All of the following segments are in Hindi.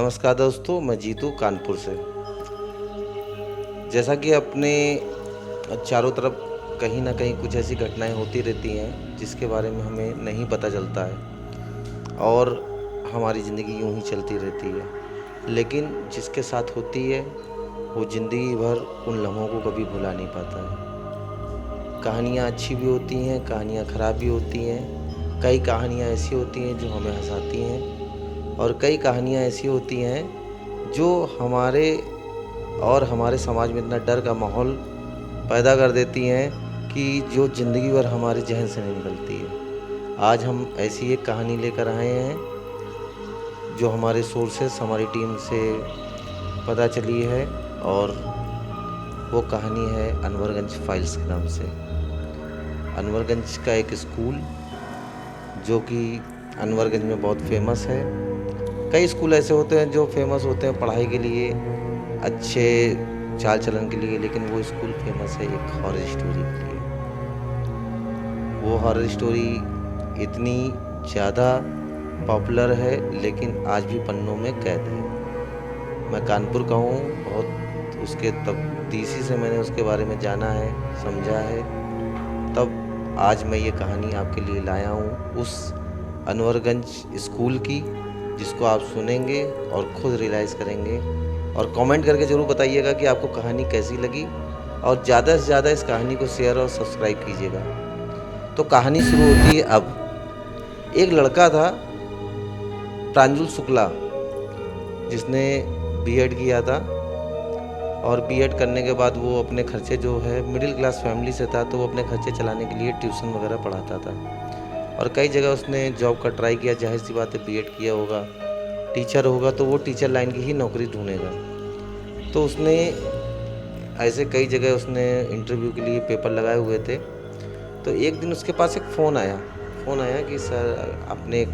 नमस्कार दोस्तों, मैं जीतू कानपुर से। जैसा कि अपने चारों तरफ कहीं न कहीं कुछ ऐसी घटनाएँ होती रहती हैं, जिसके बारे में हमें नहीं पता चलता है और हमारी ज़िंदगी यूँ ही चलती रहती है। लेकिन जिसके साथ होती है, वो ज़िंदगी भर उन लम्हों को कभी भुला नहीं पाता है। कहानियाँ अच्छी भी होती हैं, कहानियाँ ख़राब भी होती हैं। कई कहानियाँ ऐसी होती हैं जो हमें हँसाती हैं और कई कहानियाँ ऐसी होती हैं जो हमारे समाज में इतना डर का माहौल पैदा कर देती हैं कि जो ज़िंदगी भर हमारे ज़हन से नहीं निकलती है। आज हम ऐसी एक कहानी लेकर आए हैं जो हमारे सोर्सेस हमारी टीम से पता चली है और वो कहानी है अनवरगंज फाइल्स के नाम से। अनवरगंज का एक स्कूल जो कि अनवरगंज में बहुत फेमस है। कई स्कूल ऐसे होते हैं जो फेमस होते हैं पढ़ाई के लिए, अच्छे चाल चलन के लिए, लेकिन वो स्कूल फेमस है एक हॉरर स्टोरी के लिए। वो हॉरर स्टोरी इतनी ज़्यादा पॉपुलर है लेकिन आज भी पन्नों में कैद है। मैं कानपुर का हूँ, बहुत उसके तफ्तीशी से मैंने उसके बारे में जाना है, समझा है, तब आज मैं ये कहानी आपके लिए लाया हूँ उस अनवरगंज स्कूल की, जिसको आप सुनेंगे और खुद रियलाइज़ करेंगे। और कमेंट करके ज़रूर बताइएगा कि आपको कहानी कैसी लगी और ज़्यादा से ज़्यादा इस कहानी को शेयर और सब्सक्राइब कीजिएगा। तो कहानी शुरू होती है अब। एक लड़का था प्रांजुल शुक्ला, जिसने बीएड किया था और बीएड करने के बाद वो अपने खर्चे जो है मिडिल क्लास फैमिली से था, तो वो अपने खर्चे चलाने के लिए ट्यूशन वगैरह पढ़ाता था और कई जगह उसने जॉब का ट्राई किया। जाहिर सी बात है, बीएड किया होगा, टीचर होगा तो वो टीचर लाइन की ही नौकरी ढूंढेगा। तो उसने ऐसे कई जगह उसने इंटरव्यू के लिए पेपर लगाए हुए थे। तो एक दिन उसके पास एक फ़ोन आया कि सर, आपने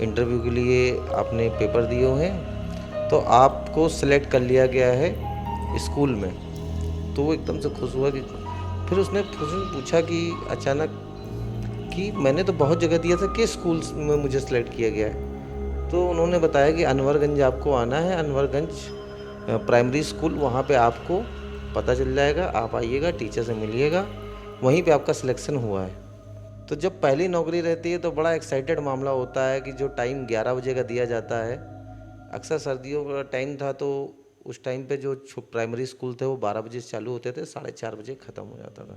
इंटरव्यू के लिए आपने पेपर दिए हुए हैं, तो आपको सेलेक्ट कर लिया गया है स्कूल में। तो वो एकदम से खुश हुआ कि फिर उसने पूछा कि अचानक कि मैंने तो बहुत जगह दिया था, किस स्कूल में मुझे सेलेक्ट किया गया है? तो उन्होंने बताया कि अनवरगंज आपको आना है, अनवरगंज प्राइमरी स्कूल, वहाँ पे आपको पता चल जाएगा, आप आइएगा, टीचर से मिलिएगा, वहीं पे आपका सिलेक्शन हुआ है। तो जब पहली नौकरी रहती है तो बड़ा एक्साइटेड मामला होता है कि जो टाइम 11 बजे का दिया जाता है, अक्सर सर्दियों का टाइम था तो उस टाइम पे जो प्राइमरी स्कूल थे वो 12 बजे से चालू होते थे, 4:30 बजे ख़त्म हो जाता था।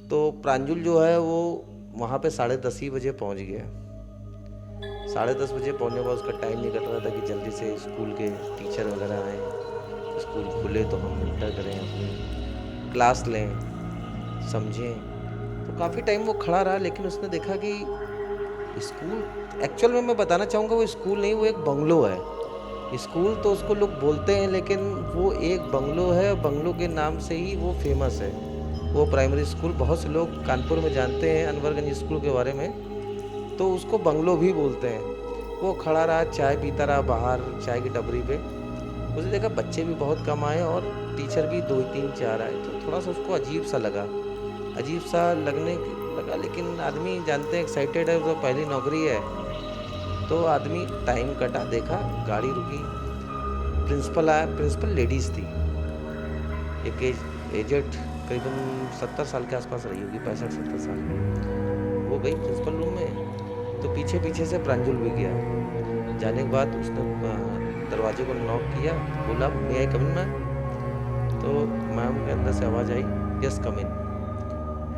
तो प्रांजुल जो है वो वहाँ पे 10:30 ही बजे पहुँच गया। 10:30 बजे पहुँचने के बाद उसका टाइम निकल रहा था कि जल्दी से स्कूल के टीचर वगैरह आएँ, स्कूल खुले तो हम इंटर करें, अपनी क्लास लें, समझें। तो काफ़ी टाइम वो खड़ा रहा, लेकिन उसने देखा कि स्कूल, एक्चुअल में मैं बताना चाहूँगा वो स्कूल नहीं, वो एक बंगलो है। स्कूल तो उसको लोग बोलते हैं लेकिन वो एक बंगलो है, बंगलो के नाम से ही वो फेमस है। वो प्राइमरी स्कूल बहुत से लोग कानपुर में जानते हैं अनवरगंज स्कूल के बारे में, तो उसको बंगलो भी बोलते हैं। वो खड़ा रहा, चाय पीता रहा बाहर चाय की टपरी पे। उसने देखा बच्चे भी बहुत कम आए और टीचर भी 2 3 4 आए, तो थोड़ा सा उसको अजीब सा लगा, लेकिन आदमी जानते हैं एक्साइटेड है, तो पहली नौकरी है। तो आदमी टाइम कटा, देखा गाड़ी रुकी, प्रिंसिपल आया, प्रिंसिपल लेडीज़ थी, एक एजेड करीबन 70 साल के आसपास रही होगी, 65-70 साल। वो गई प्रिंसिपल रूम में, तो पीछे पीछे से प्रांजुल भी गया। जाने के बाद उसने दरवाजे को नॉक किया, बोला मे आई कम इन मैम? तो मैम के अंदर से आवाज़ आई, यस कम इन।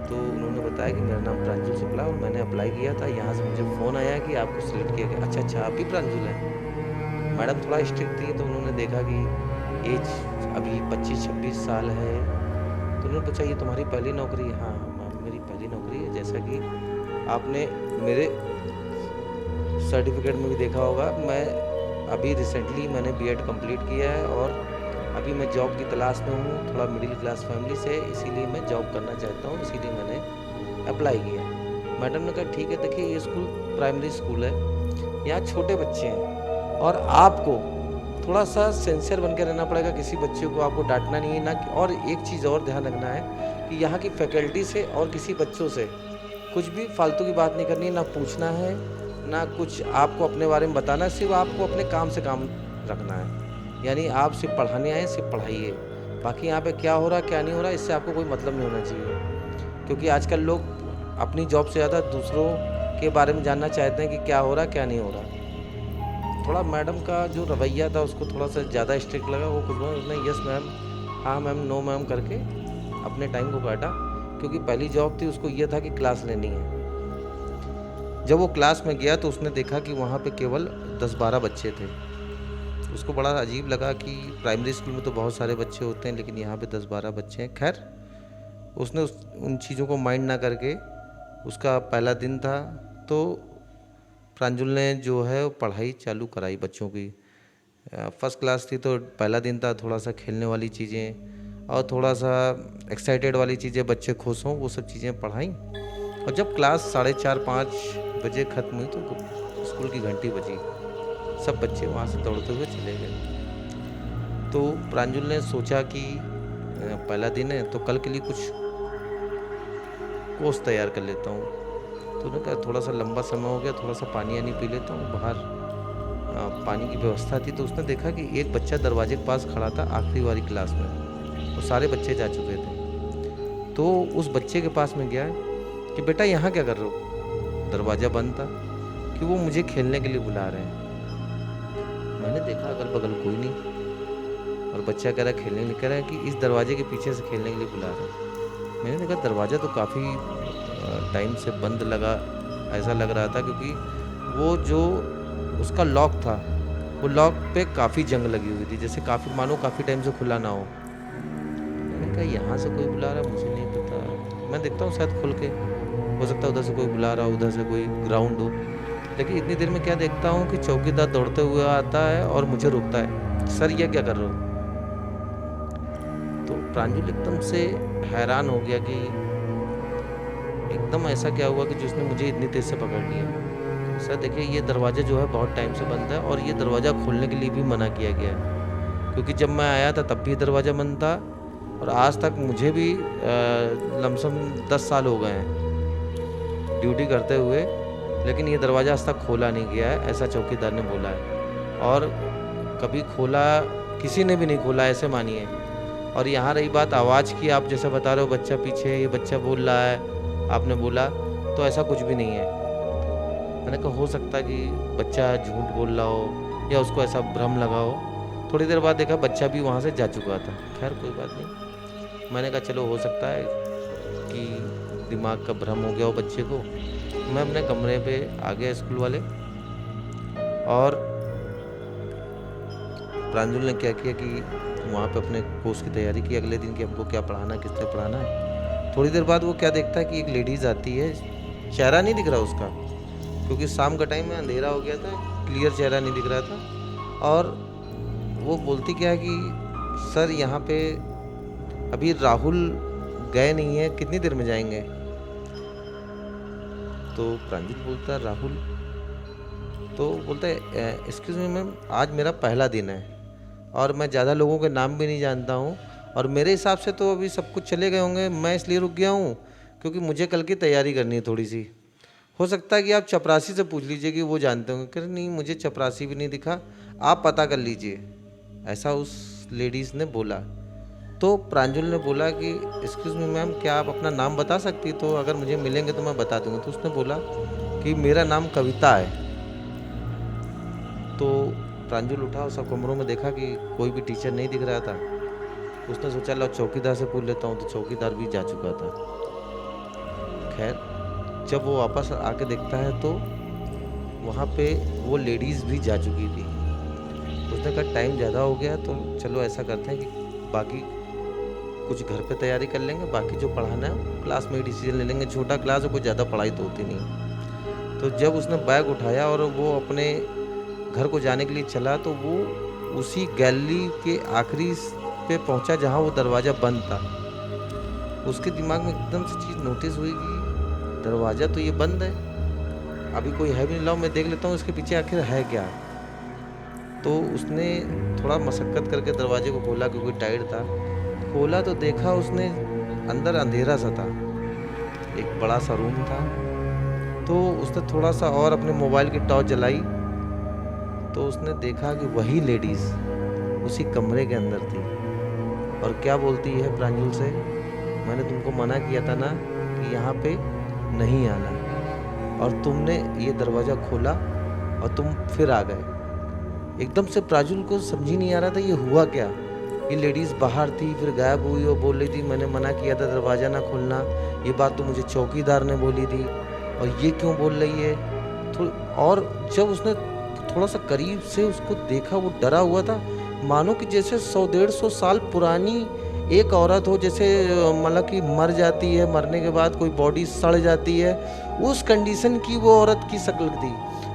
तो उन्होंने बताया कि मेरा नाम प्रांजुल शुक्ला और मैंने अप्लाई किया था, यहाँ से मुझे फ़ोन आया कि आपको सिलेक्ट किया गया। अच्छा, आप भी प्रांजुल हैं? मैडम थोड़ा स्ट्रिक्ट थी, तो उन्होंने देखा कि एज अभी 25-26 साल है, तो उन्होंने पूछा ये तुम्हारी पहली नौकरी है? हाँ मैम, मेरी पहली नौकरी है। जैसा कि आपने मेरे सर्टिफिकेट में भी देखा होगा, मैं अभी रिसेंटली मैंने बीएड कंप्लीट किया है और अभी मैं जॉब की तलाश में हूँ, थोड़ा मिडिल क्लास फैमिली से, इसीलिए मैं जॉब करना चाहता हूँ, इसीलिए मैंने अप्लाई किया। मैडम ने कहा ठीक है, देखिए ये स्कूल प्राइमरी स्कूल है, यहाँ छोटे बच्चे हैं और आपको थोड़ा सा सिंसियर बन के रहना पड़ेगा, किसी बच्चे को आपको डांटना नहीं है ना। और एक चीज़ और ध्यान रखना है कि यहाँ की फैकल्टी से और किसी बच्चों से कुछ भी फालतू की बात नहीं करनी, ना पूछना है, ना कुछ आपको अपने बारे में बताना है, सिर्फ आपको अपने काम से काम रखना है। यानी आप सिर्फ पढ़ाने आए, सिर्फ पढ़ाइए, बाकी यहाँ पे क्या हो रहा क्या नहीं हो रहा इससे आपको कोई मतलब नहीं होना चाहिए। क्योंकि आजकल लोग अपनी जॉब से ज़्यादा दूसरों के बारे में जानना चाहते हैं कि क्या हो रहा क्या नहीं हो रहा। थोड़ा मैडम का जो रवैया था उसको थोड़ा सा ज़्यादा स्ट्रिक्ट लगा। वो कुछ उसने यस मैम, हाँ मैम, नो मैम करके अपने टाइम को काटा, क्योंकि पहली जॉब थी, उसको ये था कि क्लास लेनी है। जब वो क्लास में गया तो उसने देखा कि वहाँ पे केवल 10-12 बच्चे थे। उसको बड़ा अजीब लगा कि प्राइमरी स्कूल में तो बहुत सारे बच्चे होते हैं, लेकिन यहाँ पे 10-12 बच्चे हैं। खैर, उसने उन चीज़ों को माइंड ना करके, उसका पहला दिन था तो प्रांजल ने जो है वो पढ़ाई चालू कराई बच्चों की। फर्स्ट क्लास थी तो पहला दिन था, थोड़ा सा खेलने वाली चीज़ें और थोड़ा सा एक्साइटेड वाली चीज़ें, बच्चे खुश हों वो सब चीज़ें पढ़ाई। और जब क्लास 4:30-5 बजे ख़त्म हुई तो स्कूल की घंटी बजी, सब बच्चे वहाँ से दौड़ते हुए चले गए। तो प्रांजल ने सोचा कि पहला दिन है तो कल के लिए कुछ कोर्स तैयार कर लेता हूँ। तो उन्होंने कहा थोड़ा सा लंबा समय हो गया, थोड़ा सा पानी आनी पी लेता हूँ। बाहर पानी की व्यवस्था थी तो उसने देखा कि एक बच्चा दरवाजे के पास खड़ा था आखिरी वाली क्लास में, और सारे बच्चे जा चुके थे। तो उस बच्चे के पास में गया कि बेटा यहाँ क्या कर रहे हो? दरवाज़ा बंद था कि वो मुझे खेलने के लिए बुला रहे हैं। मैंने देखा अगल बगल कोई नहीं, और बच्चा कह रहा है खेलने के लिए, कह रहा है कि इस दरवाजे के पीछे से खेलने के लिए बुला रहे हैं। मैंने देखा दरवाज़ा तो काफ़ी टाइम से बंद लगा, ऐसा लग रहा था, क्योंकि वो जो उसका लॉक था वो लॉक पे काफ़ी जंग लगी हुई थी, जैसे काफ़ी काफ़ी टाइम से खुला ना हो। मैंने कहा यहाँ से कोई बुला रहा है, मुझे नहीं पता, मैं देखता हूँ शायद खुल के, हो सकता है उधर से कोई बुला रहा हो, उधर से कोई ग्राउंड हो। लेकिन इतनी देर में क्या देखता हूँ कि चौकीदार दौड़ते हुए आता है और मुझे रोकता है, सर ये क्या कर रहे हो? तो प्रांजल एकदम से हैरान हो गया कि एकदम ऐसा क्या हुआ कि जिसने मुझे इतनी तेज़ से पकड़ लिया। सर देखिए, ये दरवाज़ा जो है बहुत टाइम से बंद है, और ये दरवाज़ा खोलने के लिए भी मना किया गया है, क्योंकि जब मैं आया था तब भी दरवाज़ा बंद था, और आज तक मुझे भी लमसम 10 साल हो गए हैं ड्यूटी करते हुए, लेकिन ये दरवाज़ा आज तक खोला नहीं गया है, ऐसा चौकीदार ने बोला है। और कभी खोला किसी ने भी नहीं खोला, ऐसे मानिए। और यहाँ रही बात आवाज़ की, आप जैसे बता रहे हो बच्चा पीछे, ये बच्चा बोल रहा है, आपने बोला, तो ऐसा कुछ भी नहीं है। मैंने कहा हो सकता है कि बच्चा झूठ बोल रहा हो या उसको ऐसा भ्रम लगा हो। थोड़ी देर बाद देखा बच्चा भी वहाँ से जा चुका था। खैर कोई बात नहीं, मैंने कहा चलो हो सकता है कि दिमाग का भ्रम हो गया हो बच्चे को। मैं अपने कमरे पे आ गया स्कूल वाले, और प्रांजल ने क्या किया कि वहाँ पे अपने कोर्स की तैयारी की अगले दिन की, हमको क्या पढ़ाना है, किस तरह पढ़ाना है। थोड़ी देर बाद वो क्या देखता है कि एक लेडीज़ आती है, चेहरा नहीं दिख रहा उसका, क्योंकि शाम का टाइम में अंधेरा हो गया था, क्लियर चेहरा नहीं दिख रहा था। और वो बोलती क्या है कि सर यहाँ पे अभी राहुल गए नहीं है, कितनी देर में जाएंगे? तो प्रांजल बोलता है राहुल, तो बोलता है एक्सक्यूज़ मी मैम, आज मेरा पहला दिन है और मैं ज़्यादा लोगों के नाम भी नहीं जानता हूँ, और मेरे हिसाब से तो अभी सब कुछ चले गए होंगे, मैं इसलिए रुक गया हूँ क्योंकि मुझे कल की तैयारी करनी है थोड़ी सी। हो सकता है कि आप चपरासी से पूछ लीजिए कि वो जानते होंगे। कह रहे नहीं, मुझे चपरासी भी नहीं दिखा, आप पता कर लीजिए, ऐसा उस लेडीज़ ने बोला। तो प्रांजल ने बोला कि एक्सक्यूज़ मी मैम, क्या आप अपना नाम बता सकती? तो अगर मुझे मिलेंगे तो मैं बता दूँगा। तो उसने बोला कि मेरा नाम कविता है। तो प्रांजल उठा और सब कमरों में देखा कि कोई भी टीचर नहीं दिख रहा था। उसने सोचा लो चौकीदार से पूछ लेता हूँ, तो चौकीदार भी जा चुका था। खैर, जब वो वापस आके देखता है तो वहाँ पे वो लेडीज़ भी जा चुकी थी। उसने कहा टाइम ज़्यादा हो गया, तो चलो ऐसा करते हैं कि बाकी कुछ घर पे तैयारी कर लेंगे, बाकी जो पढ़ाना है क्लास में ही डिसीजन ले लेंगे, छोटा क्लास है, कोई ज़्यादा पढ़ाई तो होती नहीं। तो जब उसने बैग उठाया और वो अपने घर को जाने के लिए चला, तो वो उसी गैलरी के आखिरी पे पहुंचा जहां वो दरवाज़ा बंद था। उसके दिमाग में एकदम से चीज़ नोटिस हुई कि दरवाज़ा तो ये बंद है, अभी कोई है भी नहीं, लाओ मैं देख लेता हूँ इसके पीछे आखिर है क्या। तो उसने थोड़ा मशक्क़त करके दरवाजे को खोला, क्योंकि टाइट था। खोला तो देखा उसने अंदर अंधेरा सा था, एक बड़ा सा रूम था। तो उसने थोड़ा सा और अपने मोबाइल की टॉर्च जलाई, तो उसने देखा कि वही लेडीज़ उसी कमरे के अंदर थी और क्या बोलती है प्रांजल से, मैंने तुमको मना किया था ना कि यहाँ पे नहीं आना, और तुमने ये दरवाज़ा खोला और तुम फिर आ गए। एकदम से प्रांजल को समझ ही नहीं आ रहा था ये हुआ क्या। ये लेडीज़ बाहर थी, फिर गायब हुई और बोल रही थी मैंने मना किया था दरवाज़ा ना खोलना, ये बात तो मुझे चौकीदार ने बोली थी, और ये क्यों बोल रही है। तो और जब उसने थोड़ा सा करीब से उसको देखा, वो डरा हुआ था, मानो कि जैसे 100-150 साल पुरानी एक औरत हो, जैसे मतलब कि मर जाती है, मरने के बाद कोई बॉडी सड़ जाती है, उस कंडीशन की वो औरत की शक्ल थी।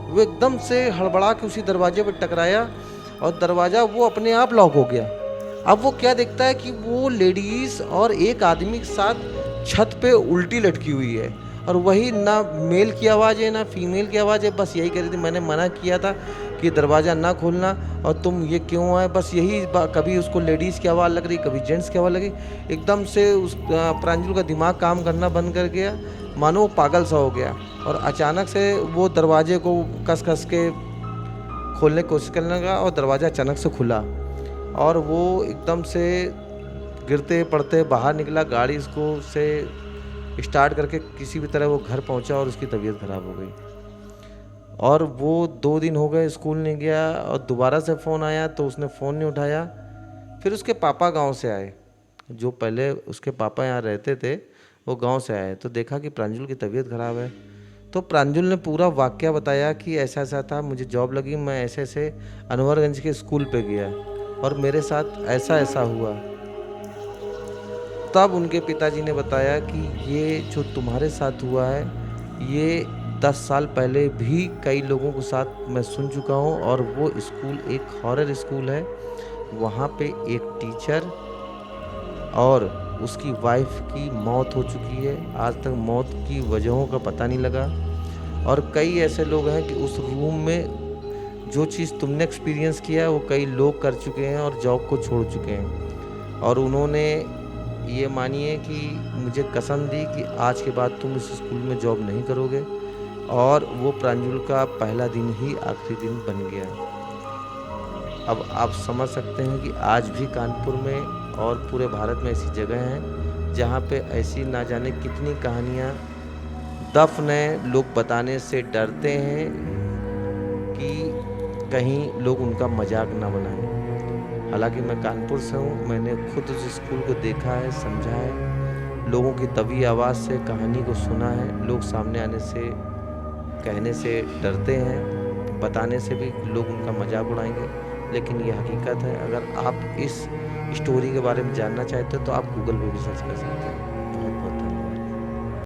वो एकदम से हड़बड़ा के उसी दरवाजे पर टकराया और दरवाज़ा वो अपने आप लॉक हो गया। अब वो क्या देखता है कि वो लेडीज़ और एक आदमी के साथ छत पे उल्टी लटकी हुई है, और वही ना मेल की आवाज़ है ना फीमेल की आवाज़ है, बस यही कह रही थी मैंने मना किया था कि दरवाज़ा ना खोलना और तुम ये क्यों आए, बस यही कभी उसको लेडीज़ की आवाज़ लग रही, कभी जेंट्स की आवाज़ लगी। एकदम से उस प्रांजल का दिमाग काम करना बंद कर गया, मानो वो पागल सा हो गया, और अचानक से वो दरवाजे को कस कस के खोलने की कोशिश करने लगा और दरवाज़ा अचानक से खुला और वो एकदम से गिरते पड़ते बाहर निकला। गाड़ी इसको से स्टार्ट करके किसी भी तरह वो घर पहुंचा और उसकी तबीयत ख़राब हो गई, और वो 2 दिन हो गए स्कूल नहीं गया, और दोबारा से फ़ोन आया तो उसने फ़ोन नहीं उठाया। फिर उसके पापा गांव से आए, जो पहले उसके पापा यहाँ रहते थे वो गांव से आए, तो देखा कि प्रांजल की तबीयत ख़राब है। तो प्रांजल ने पूरा वाक़या बताया कि ऐसा ऐसा था, मुझे जॉब लगी, मैं ऐसे ऐसे अनवरगंज के स्कूल पे गया और मेरे साथ ऐसा ऐसा हुआ। तब उनके पिताजी ने बताया कि ये जो तुम्हारे साथ हुआ है, ये 10 साल पहले भी कई लोगों के साथ मैं सुन चुका हूँ, और वो स्कूल एक हॉरर स्कूल है। वहाँ पे एक टीचर और उसकी वाइफ की मौत हो चुकी है, आज तक मौत की वजहों का पता नहीं लगा, और कई ऐसे लोग हैं कि उस रूम में जो चीज़ तुमने एक्सपीरियंस किया है वो कई लोग कर चुके हैं और जॉब को छोड़ चुके हैं, और उन्होंने ये मानिए कि मुझे कसम दी कि आज के बाद तुम इस स्कूल में जॉब नहीं करोगे, और वो प्रांजल का पहला दिन ही आखिरी दिन बन गया। अब आप समझ सकते हैं कि आज भी कानपुर में और पूरे भारत में ऐसी जगह हैं जहाँ पे ऐसी ना जाने कितनी कहानियाँ दफन है, लोग बताने से डरते हैं कि कहीं लोग उनका मजाक ना बनाएं। हालांकि मैं कानपुर से हूँ, मैंने खुद उस स्कूल को देखा है, समझा है, लोगों की दबी आवाज़ से कहानी को सुना है। लोग सामने आने से कहने से डरते हैं, बताने से भी लोग उनका मजाक उड़ाएंगे, लेकिन ये हकीकत है। अगर आप इस स्टोरी के बारे में जानना चाहते हो तो आप गूगल पे भी सर्च कर सकते हैं।